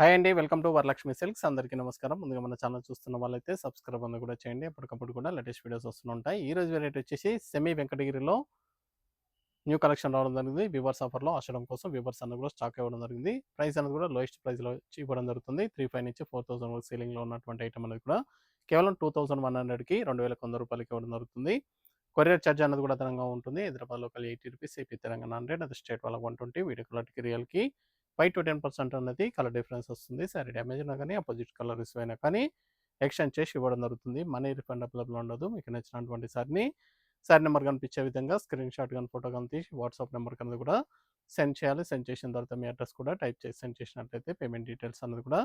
Hi అండి. Welcome to Varalakshmi silks. అందరికీ నమస్కారం. ముందుగా మన ఛానల్ చూస్తున్న వాళ్ళైతే సబ్స్క్రైబ్ అనేది కూడా చేయండి. అప్పటికప్పుడు కూడా లేటెస్ట్ వీడియోస్ వస్తుంటాయి. ఈ రోజు వెరైటీ వచ్చేసి సెమీ వెంకటగిరిలో న్యూ కలెక్షన్ రావడం జరిగింది. వివర్స్ ఆఫర్‌లో ఆషాఢం కోసం వివర్స్ అన్ని కూడా స్టాక్ ఇవ్వడం జరిగింది. ప్రైస్ అనేది కూడా లోయెస్ట్ ప్రైస్‌లో ఇవ్వడం జరుగుతుంది. 3500 నుంచి 4000 వరకు సేలింగ్‌లో ఉన్నటువంటి ఐటెమ్ అనేది కూడా కేవలం 2100కి రూ. 2100కి ఇవ్వడం జరుగుతుంది. కొరియర్ చార్జ్ అనేది కూడా అదనంగా ఉంటుంది. హైదరాబాద్ లోకల్ రూ. 80, ఏపీ తెలంగాణ 100, అది స్టేట్ వాళ్ళకి 120, వీడియో కాలర్‌కి రియల్‌కి 5-10% అనేది కలర్ డిఫరెన్స్ వస్తుంది. సారీ డ్యామేజ్ అయినా కానీ, అపోజిట్ కలర్ ఇష్యూ అయినా కానీ ఎక్స్‌చేంజ్ చేసి ఇవ్వడం జరుగుతుంది. మనీ రిఫండ్ అవైలబుల్ ఉండదు. మీకు నచ్చినటువంటి సారీ నెంబర్ కనిపించే విధంగా స్క్రీన్ షాట్ కానీ, ఫోటో కానీ తీసి వాట్సాప్ నెంబర్‌కి అనేది కూడా సెండ్ చేయాలి. సెండ్ చేసిన తర్వాత మీ అడ్రస్ కూడా టైప్ చేసి సెండ్ చేసినట్లయితే పేమెంట్ డీటెయిల్స్ అనేది కూడా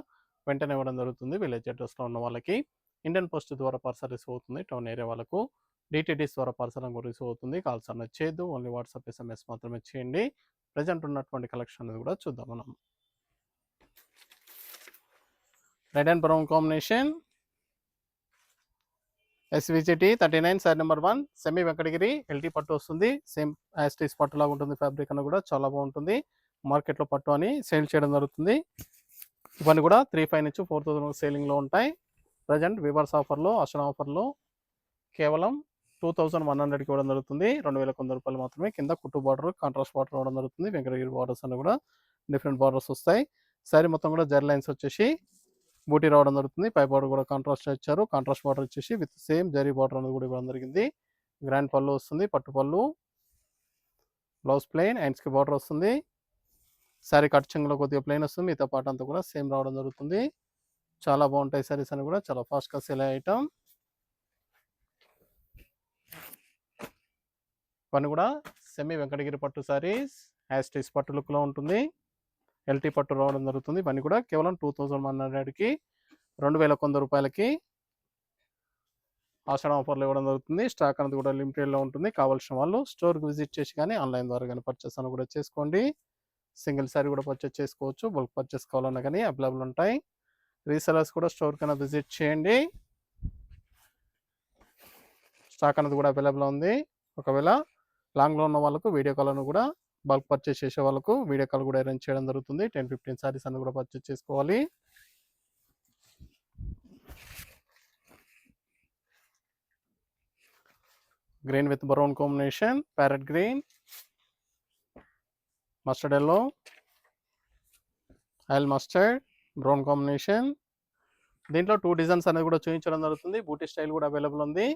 వెంటనే ఇవ్వడం జరుగుతుంది. విలేజ్ అడ్రస్‌లో ఉన్న వాళ్ళకి ఇండియన్ పోస్ట్ ద్వారా పార్సల్ రిసీవ్ అవుతుంది. టౌన్ ఏరియా వాళ్ళకు డీటీడీస్ ద్వారా పార్సల్ అనేది రిసీవ్ అవుతుంది. కాల్స్ అనేది చేయొద్దు. ఓన్లీ వాట్సాప్, ఎస్ఎంఎస్ మాత్రమే చేయండి. ప్రెజెంట్ ఉన్నటువంటి కలెక్షన్ అనేది కూడా చూద్దాం మనం. Red and brown combination, SVGT 39 sari number 1, semi Venkatagiri LT పట్టు వస్తుంది. సేమ్ యాస్టీస్ పట్టు లాగా ఉంటుంది. ఫ్యాబ్రిక్ అనేది కూడా చాలా బాగుంటుంది. మార్కెట్లో పట్టు అని సేల్ చేయడం జరుగుతుంది. ఇవన్నీ కూడా 3500 నుంచి 4000 సేలింగ్లో ఉంటాయి. ప్రజెంట్ వివర్స్ ఆఫర్లో, ఆషాఢం ఆఫర్లో కేవలం 2100కి ఇవ్వడం జరుగుతుంది. రూ. 2100 మాత్రమే. కింద కుట్టు బార్డర్, కాంట్రాస్ట్ బార్డర్ ఇవ్వడం జరుగుతుంది. వెంకటగిరి బార్డర్స్ అన్ని కూడా డిఫరెంట్ బార్డర్స్ వస్తాయి. శారీ మొత్తం కూడా జరీ లైన్స్ వచ్చేసి బూటీ రావడం జరుగుతుంది. పై బార్డర్ కూడా కాంట్రాస్ట్ ఇచ్చారు. కాంట్రాస్ట్ బార్డర్ వచ్చేసి విత్ సేమ్ జరీ బార్డర్ అనేది కూడా ఇవ్వడం జరిగింది. గ్రాండ్ పళ్ళు వస్తుంది. పట్టు పళ్ళు, బ్లౌజ్ ప్లెయిన్, హ్యాండ్స్కి బార్డర్ వస్తుంది. శారీ కట్ చెంగులో కొద్దిగా ప్లెయిన్ వస్తుంది. మిగతా పార్ట్ అంతా కూడా సేమ్ రావడం జరుగుతుంది. చాలా బాగుంటాయి శారీస్ అని కూడా, చాలా ఫాస్ట్గా సేల్ అయ్యే ఐటమ్. ఇవన్నీ కూడా సెమీ వెంకటగిరి పట్టు శారీస్, యాస్టీస్ పట్టు లుక్లో ఉంటుంది. ఎల్టీ పట్టు రావడం జరుగుతుంది. ఇవన్నీ కూడా కేవలం 2100కి రూ. 2100కి ఆషాఢం ఆఫర్లు ఇవ్వడం జరుగుతుంది. స్టాక్ అనేది కూడా లిమిటెడ్లో ఉంటుంది. కావాల్సిన వాళ్ళు స్టోర్కి విజిట్ చేసి కానీ, ఆన్లైన్ ద్వారా కానీ పర్చేస్ అని కూడా చేసుకోండి. సింగిల్ శారీ కూడా పర్చేస్ చేసుకోవచ్చు. బల్క్ పర్చేస్ కావాలన్నా కానీ అవైలబుల్ ఉంటాయి. రీసెలర్స్ కూడా స్టోర్ కన్నా విజిట్ చేయండి. స్టాక్ అనేది కూడా అవైలబుల్ ఉంది. ఒకవేళ లాంగ్లో ఉన్న వాళ్ళకు వీడియో కాల్ను కూడా బల్క్ పర్చేస్ చేసే వాళ్ళకు వీడియో కాల్ కూడా అరేంజ్ చేయడం జరుగుతుంది. 10-15 శారీస్ అని కూడా పర్చేస్ చేసుకోవాలి. Green with brown combination, parrot green, mustard yellow, oil mustard, brown combination. దీంట్లో 2 డిజైన్స్ అనేది కూడా చూపించడం జరుగుతుంది. బూటీ స్టైల్ కూడా అవైలబుల్ ఉంది.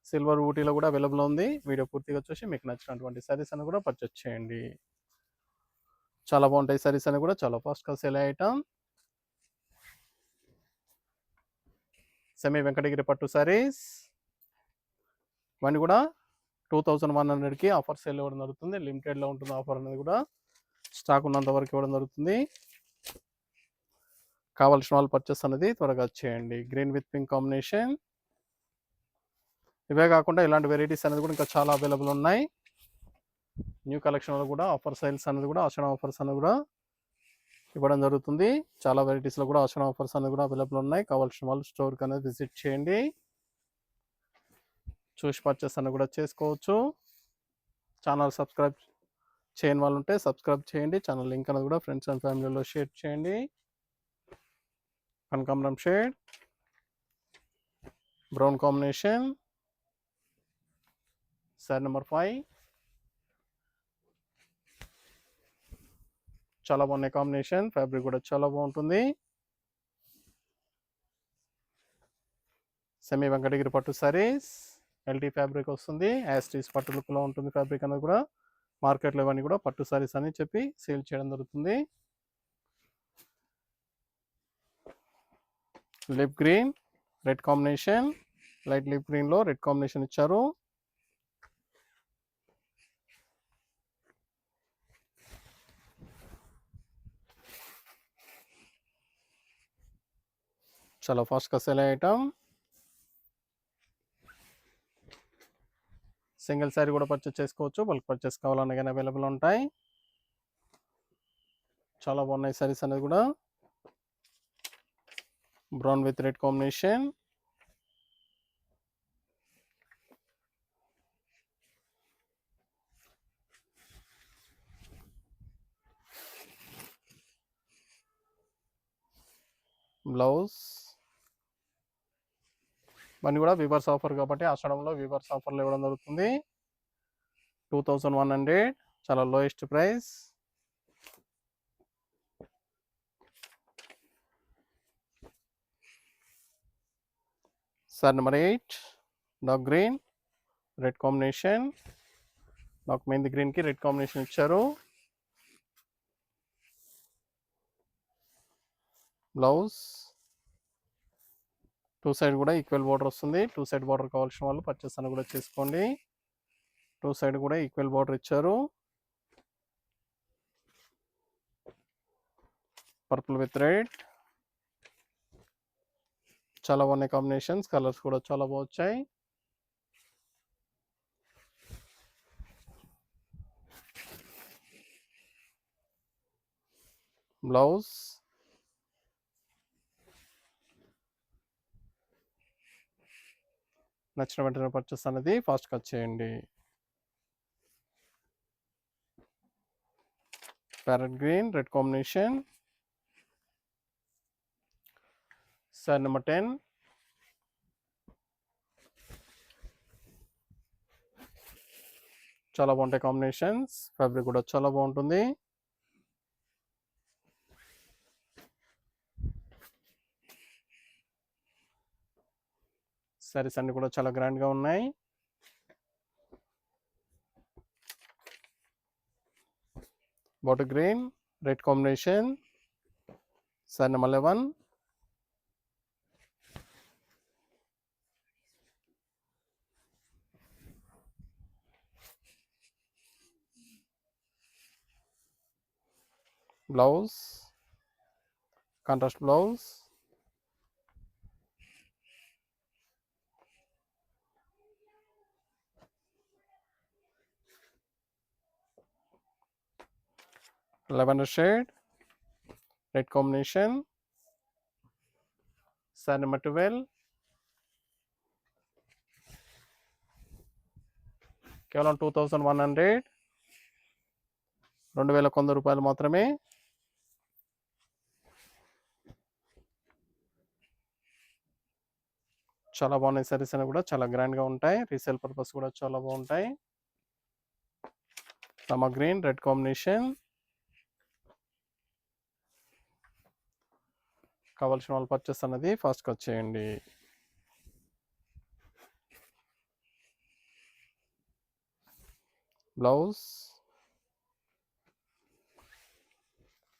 సిల్వర్ బూటీలో కూడా అవైలబుల్ ఉంది. వీడియో పూర్తిగా చూసి మీకు నచ్చినటువంటి శారీస్ అని కూడా పర్చేస్ చేయండి. చాలా బాగుంటాయి శారీస్ అని కూడా, చాలా ఫాస్ట్గా సేల్ అయ్యే ఐటమ్. సెమీ వెంకటగిరి పట్టు శారీస్, ఇవన్నీ కూడా 2100కి ఆఫర్ సేల్ ఇవ్వడం జరుగుతుంది. లిమిటెడ్లో ఉంటుంది ఆఫర్ అనేది కూడా. స్టాక్ ఉన్నంత వరకు ఇవ్వడం జరుగుతుంది. కావాల్సిన వాళ్ళు పర్చేస్ అనేది త్వరగా చేయండి. Green with pink combination. ఇవే కాకుండా ఇలాంటి వెరైటీస్ అనేది కూడా ఇంకా చాలా అవైలబుల్ ఉన్నాయి. న్యూ కలెక్షన్లో కూడా ఆఫర్ సేల్స్ అనేది కూడా, ఆషాఢం ఆఫర్స్ అనేది కూడా ఇవ్వడం జరుగుతుంది. చాలా వెరైటీస్లో కూడా ఆషాఢం ఆఫర్స్ అనేది కూడా అవైలబుల్ ఉన్నాయి. కావాల్సిన వాళ్ళు స్టోర్కి అనేది విజిట్ చేయండి. చూసి పర్చేస్ అని కూడా చేసుకోవచ్చు. ఛానల్ సబ్స్క్రైబ్ చేయని వాళ్ళు ఉంటే సబ్స్క్రైబ్ చేయండి. ఛానల్ లింక్ అనేది కూడా ఫ్రెండ్స్ అండ్ ఫ్యామిలీలో షేర్ చేయండి. కనకాంబరం shade, brown combination, sari number 5. చాలా బాగున్నాయి కాంబినేషన్. ఫ్యాబ్రిక్ కూడా చాలా బాగుంటుంది. సెమీ వెంకటగిరి పట్టు శారీస్, ఎల్టీ ఫ్యాబ్రిక్ వస్తుంది. యాస్టీస్ పట్టు లుక్లో ఉంటుంది ఫ్యాబ్రిక్ అనేది కూడా. మార్కెట్లో ఇవన్నీ కూడా పట్టు శారీస్ అని చెప్పి సేల్ చేయడం జరుగుతుంది. Lip green, red combination, light lip గ్రీన్లో రెడ్ కాంబినేషన్ ఇచ్చారు. చాలా ఫాస్ట్గా సేల్ అయ్యే ఐటమ్. సింగిల్ శారీ కూడా పర్చేస్ చేసుకోవచ్చు. బల్క్ పర్చేస్ కావాలన్నా కానీ అవైలబుల్ ఉంటాయి. చాలా బాగున్నాయి శారీస్ అనేది కూడా. Brown with red combination, blouse ఇవన్నీ కూడా వీవర్స్ ఆఫర్ కాబట్టి ఆషాఢంలో వీవర్స్ ఆఫర్లో ఇవ్వడం జరుగుతుంది. 2100 చాలా lowest price. Sir number 8 dark green red combination. Dark mehndi గ్రీన్కి రెడ్ కాంబినేషన్ ఇచ్చారు. బ్లౌజ్ 2 సైడ్ కూడా ఈక్వల్ బార్డర్ వస్తుంది. 2 సైడ్ బార్డర్ కావాల్సిన వాళ్ళు పర్చేస్ అని కూడా చేసుకోండి. 2 సైడ్ కూడా ఈక్వల్ బార్డర్ ఇచ్చారు. పర్పుల్ విత్ రెడ్ చాలా బాగున్నాయి కాంబినేషన్స్. కలర్స్ కూడా చాలా బాగున్నాయి. బ్లౌజ్ నచ్చిన వెంటనే పర్చేస్ అనేది ఫాస్ట్గా చేయండి. Parrot green red combination. Sir number 10 చాలా బాగుంటాయి కాంబినేషన్స్. ఫ్యాబ్రిక్ కూడా చాలా బాగుంటుంది. సారీస్ అన్ని కూడా చాలా గ్రాండ్గా ఉన్నాయి. Bottle green red combination. Sir number 11 blouse contrast blouse. Lavender shade red combination. Sir number 12 కేవలం 2100 2100 రూపాయలు మాత్రమే. చాలా బాగున్నాయి సారీస్ అని కూడా చాలా గ్రాండ్గా ఉంటాయి. రీసేల్ పర్పస్ కూడా చాలా బాగుంటాయి. రమా గ్రీన్ రెడ్ కాంబినేషన్. కావాల్సిన వాళ్ళు పర్చేస్ అన్నది ఫాస్ట్గా వచ్చేయండి. బ్లౌజ్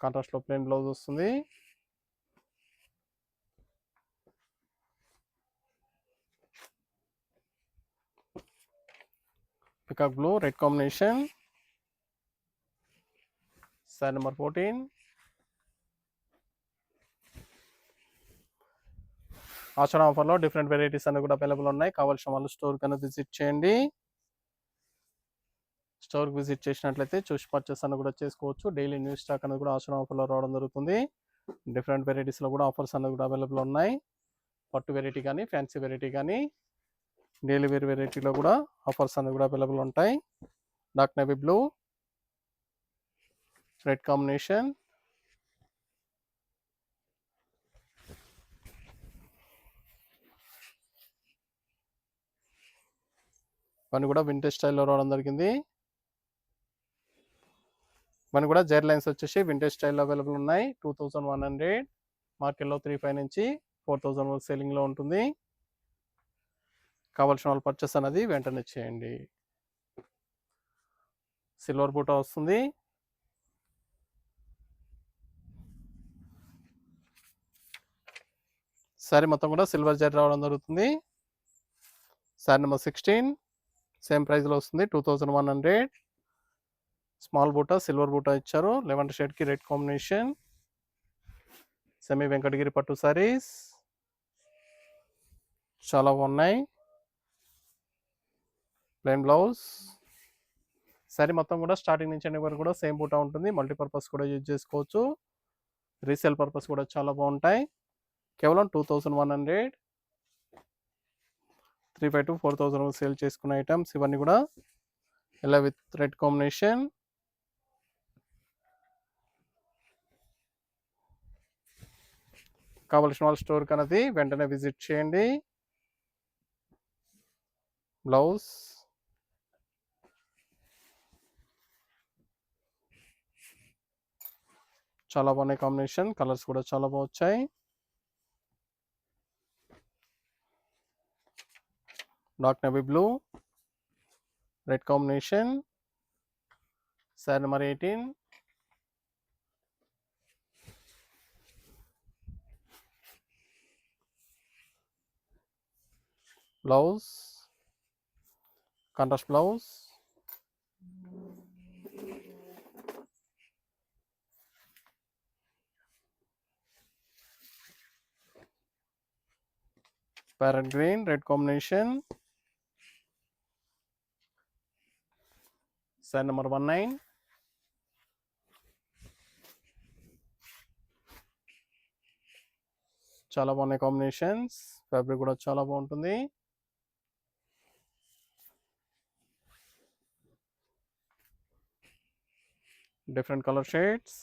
కాంట్రాస్ట్లో ప్లెయిన్ బ్లౌజ్ వస్తుంది. Peacock blue red combination. Sari number 14 ఆషాఢ ఆఫర్లో డిఫరెంట్ వెరైటీస్ అన్ని కూడా అవైలబుల్ ఉన్నాయి. కావాల్సిన వాళ్ళు స్టోర్ కన్నా విజిట్ చేయండి. స్టోర్కి విజిట్ చేసినట్లయితే చూసి పర్చేస్ అన్న కూడా చేసుకోవచ్చు. డైలీ న్యూ స్టాక్ అనేది కూడా ఆషాఢ ఆఫర్లో రావడం జరుగుతుంది. డిఫరెంట్ వెరైటీస్లో కూడా ఆఫర్స్ అన్నది కూడా అవైలబుల్ ఉన్నాయి. పట్టు వెరైటీ కానీ ఫ్యాన్సీ వెరైటీ కానీ డైలీ వేర్ వెరైటీలో కూడా ఆఫర్స్ అన్నది కూడా అవైలబుల్ ఉంటాయి. Dark navy blue red combination. ఇవన్నీ కూడా వింటేజ్ స్టైల్లో రావడం జరిగింది. ఇవన్నీ కూడా జైర్ లైన్స్ వచ్చేసి వింటేజ్ స్టైల్లో అవైలబుల్ ఉన్నాయి. 2100 మార్కెట్లో 3500 నుంచి 4000 వరకు సేలింగ్లో ఉంటుంది. కావాల్సిన వాళ్ళు పర్చేస్ అనేది వెంటనే చేయండి. సిల్వర్ బూటా వస్తుంది. శారీ మొత్తం కూడా సిల్వర్ జరీ రావడం జరుగుతుంది. శారీ నెంబర్ 16 సేమ్ ప్రైస్లో వస్తుంది. 2100 స్మాల్ బూటా సిల్వర్ బూటా ఇచ్చారు. లెవెండర్ షేడ్కి రెడ్ కాంబినేషన్. సెమీ వెంకటగిరి పట్టు సారీస్ చాలా బాగున్నాయి. Plain blouse. శారీ మొత్తం కూడా స్టార్టింగ్ నుంచి ఎండింగ్ వరకు కూడా సేమ్ బూటా ఉంటుంది. మల్టీపర్పస్ కూడా యూజ్ చేసుకోవచ్చు. రీసేల్ పర్పస్ కూడా చాలా బాగుంటాయి. కేవలం 2100 3,500 to 4,000 సేల్ చేసుకున్న ఐటమ్స్ ఇవన్నీ కూడా ఇలా విత్ రెడ్ కాంబినేషన్. కావాల్సిన వాళ్ళ స్టోర్ కన్నది వెంటనే విజిట్ చేయండి. బ్లౌజ్ చాలా బాగున్నాయి కాంబినేషన్, కలర్స్ కూడా చాలా బాగా వచ్చాయి. Dark navy blue, red combination, sari number 18. Blouse contrast blouse, parrot green, red combination, sari number 19. చాలా బాగున్నాయి కాంబినేషన్స్, ఫ్యాబ్రిక్ కూడా చాలా బాగుంటుంది. డిఫరెంట్ కలర్ షేడ్స్,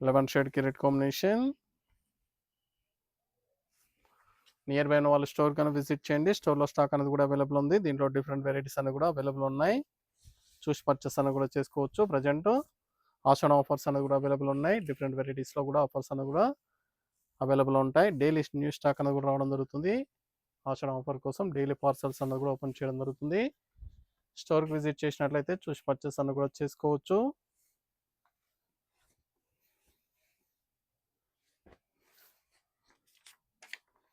లెవెన్ షేడ్కి రెడ్ కాంబినేషన్. నియర్ బై ఉన్న వాళ్ళు స్టోర్ కన్నా విజిట్ చేయండి. స్టోర్లో స్టాక్ అనేది కూడా అవైలబుల్ ఉంది. దీంట్లో డిఫరెంట్ వెరైటీస్ అనేది కూడా అవైలబుల్ ఉన్నాయి. చూసి పర్చేస్ అనేది కూడా చేసుకోవచ్చు. ప్రజెంట్ ఆషాఢం ఆఫర్స్ అనేది కూడా అవైలబుల్ ఉన్నాయి. డిఫరెంట్ వెరైటీస్లో కూడా ఆఫర్స్ అనేది కూడా అవైలబుల్ ఉంటాయి. డైలీ న్యూ స్టాక్ అనేది కూడా రావడం జరుగుతుంది. ఆషాఢం ఆఫర్ కోసం డైలీ పార్సల్స్ అనేది కూడా ఓపెన్ చేయడం జరుగుతుంది. స్టోర్కి విజిట్ చేసినట్లయితే చూసి పర్చేస్ అనేది కూడా చేసుకోవచ్చు.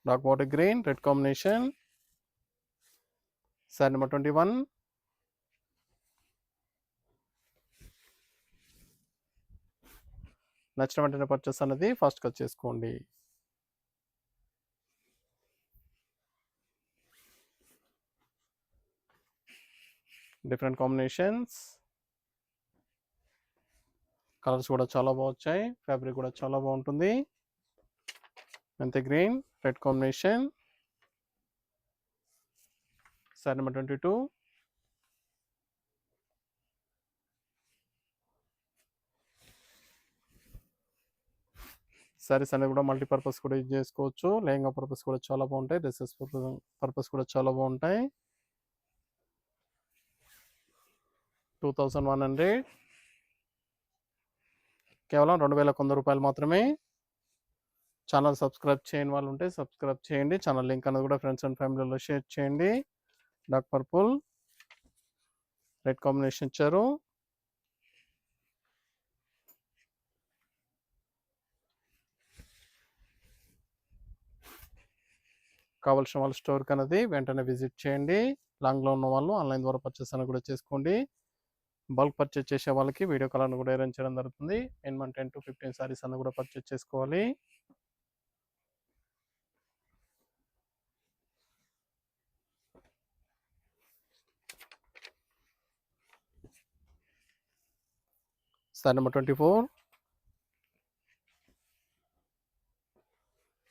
Dark water green, red combination, sari number 21. నచ్చిన వెంటనే పర్చేస్ అనేది ఫాస్ట్గా చేసుకోండి. డిఫరెంట్ కాంబినేషన్స్, కలర్స్ కూడా చాలా బాగా వచ్చాయి. ఫ్యాబ్రిక్ కూడా చాలా బాగుంటుంది. మెంతి green, red combination, sari number 22. Saris అనేది కూడా మల్టీపర్పస్ కూడా యూజ్ చేసుకోవచ్చు. లెహంగా పర్పస్ కూడా చాలా బాగుంటాయి. డ్రెస్సెస్ పర్పస్ కూడా చాలా బాగుంటాయి. 2100, కేవలం 2100 రూపాయలు మాత్రమే. ఛానల్ సబ్స్క్రైబ్ చేయని వాళ్ళు ఉంటే సబ్స్క్రైబ్ చేయండి. ఛానల్ లింక్ అనేది కూడా ఫ్రెండ్స్ అండ్ ఫ్యామిలీలో షేర్ చేయండి. డార్క్ పర్పుల్, రెడ్ కాంబినేషన్ ఇచ్చారు. కావాల్సిన వాళ్ళు స్టోర్ కన్నది వెంటనే విజిట్ చేయండి. లాంగ్లో ఉన్న వాళ్ళు ఆన్లైన్ ద్వారా పర్చేస్ అని కూడా చేసుకోండి. బల్క్ పర్చేస్ చేసే వాళ్ళకి వీడియో కాల్ అని కూడా అరేంజ్ చేయడం జరుగుతుంది. మినిమం 10 to 15 సారీస్ అన్న కూడా పర్చేస్ చేసుకోవాలి. Sari number 24,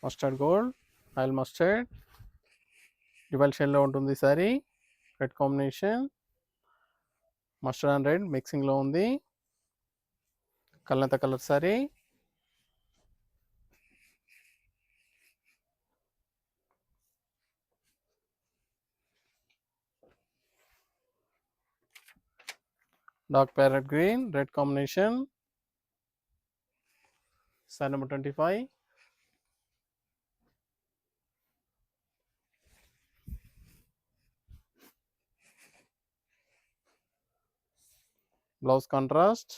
mustard gold, oil mustard, dual షేడ్లో ఉంటుంది sari. Red combination, mustard and red మిక్సింగ్లో ఉంది. కల్నేత colour sari. Dark parrot green, red combination, sari number 25. Blouse contrast,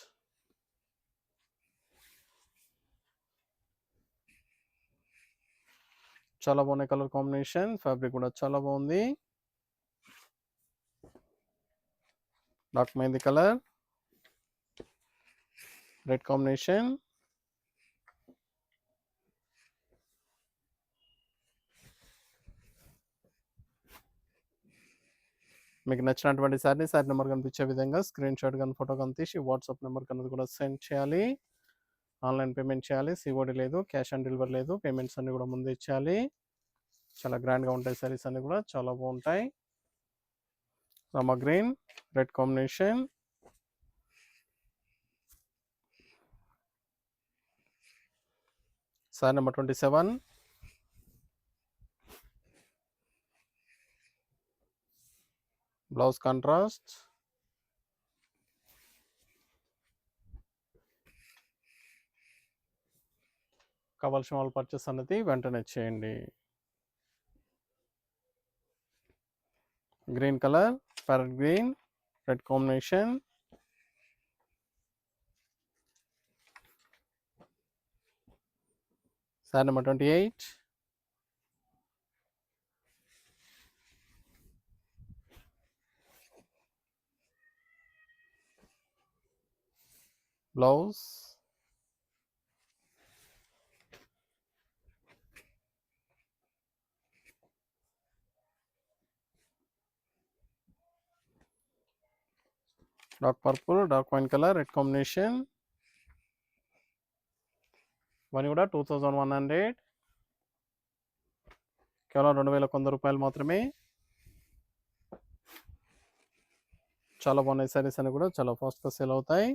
చాలా బాగున్నాయి కలర్ కాంబినేషన్. ఫ్యాబ్రిక్ కూడా చాలా బాగుంది. Dark mehndi colour, red combination, మీకు నచ్చినటువంటి సారీ నెంబర్ కనిపించే విధంగా స్క్రీన్ షాట్ కానీ ఫోటో కానీ తీసి వాట్సాప్ నెంబర్ కన్నది కూడా సెండ్ చేయాలి. ఆన్లైన్ పేమెంట్ చేయాలి. సిఓడి లేదు, క్యాష్ ఆన్ డెలివరీ లేదు. పేమెంట్స్ అన్ని కూడా ముందే ఇచ్చేయాలి. చాలా గ్రాండ్గా ఉంటాయి సారీస్ అన్ని కూడా చాలా బాగుంటాయి. Rama green, red combination, sari number 27. Blouse contrast. కావాల్సిన వాళ్ళు పర్చేస్ అనేది వెంటనే చేయండి. Green colour, parrot green, red combination. Sari number 28. Blouse. Dark purple, dark wine colour, red combination. ఇవన్నీ కూడా 2100, కేవలం 2100 రూపాయలు మాత్రమే. చాలా బాగున్నాయి సారీస్ అని కూడా చాలా ఫాస్ట్గా సేల్ అవుతాయి.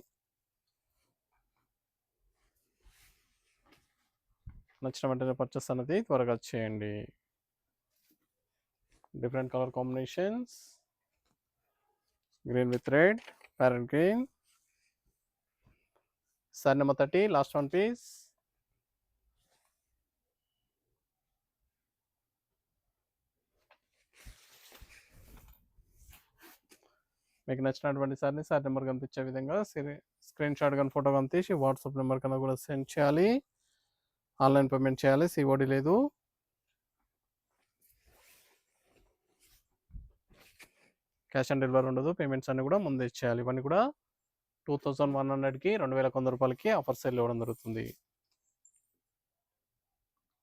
నచ్చిన వెంటనే పర్చేస్ అనేది త్వరగా చేయండి. Different colour combinations, green with red, parrot green. Sari number 30, last one piece. మీకు నచ్చినటువంటి సారీ నెంబర్ కనిపించే విధంగా స్క్రీన్ షాట్ కానీ ఫోటో కానీ తీసి వాట్సాప్ నెంబర్ కన్నా కూడా సెండ్ చేయాలి. ఆన్లైన్ పేమెంట్ చేయాలి, సిఓడి లేదు. క్యాష్ ఆన్ డెలివరీ ఉండదు. పేమెంట్స్ అన్ని కూడా ముందే చేయాలి. ఇవన్నీ కూడా 2100కి 2100 రూపాయలకి ఆఫర్ సేల్ ఇవ్వడం జరుగుతుంది.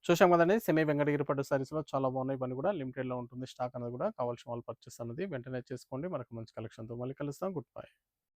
చూసాం కదండి, సెమీ వెంకటగిరి పట్టు సారీస్లో చాలా బాగున్నాయి. ఇవన్నీ కూడా లిమిటెడ్లో ఉంటుంది. స్టాక్ అనేది కూడా కావాల్సిన వాళ్ళు పర్చేస్ అనేది వెంటనే చేసుకోండి. మనకు మంచి కలెక్షన్తో మళ్ళీ కలుస్తాం. Good bye.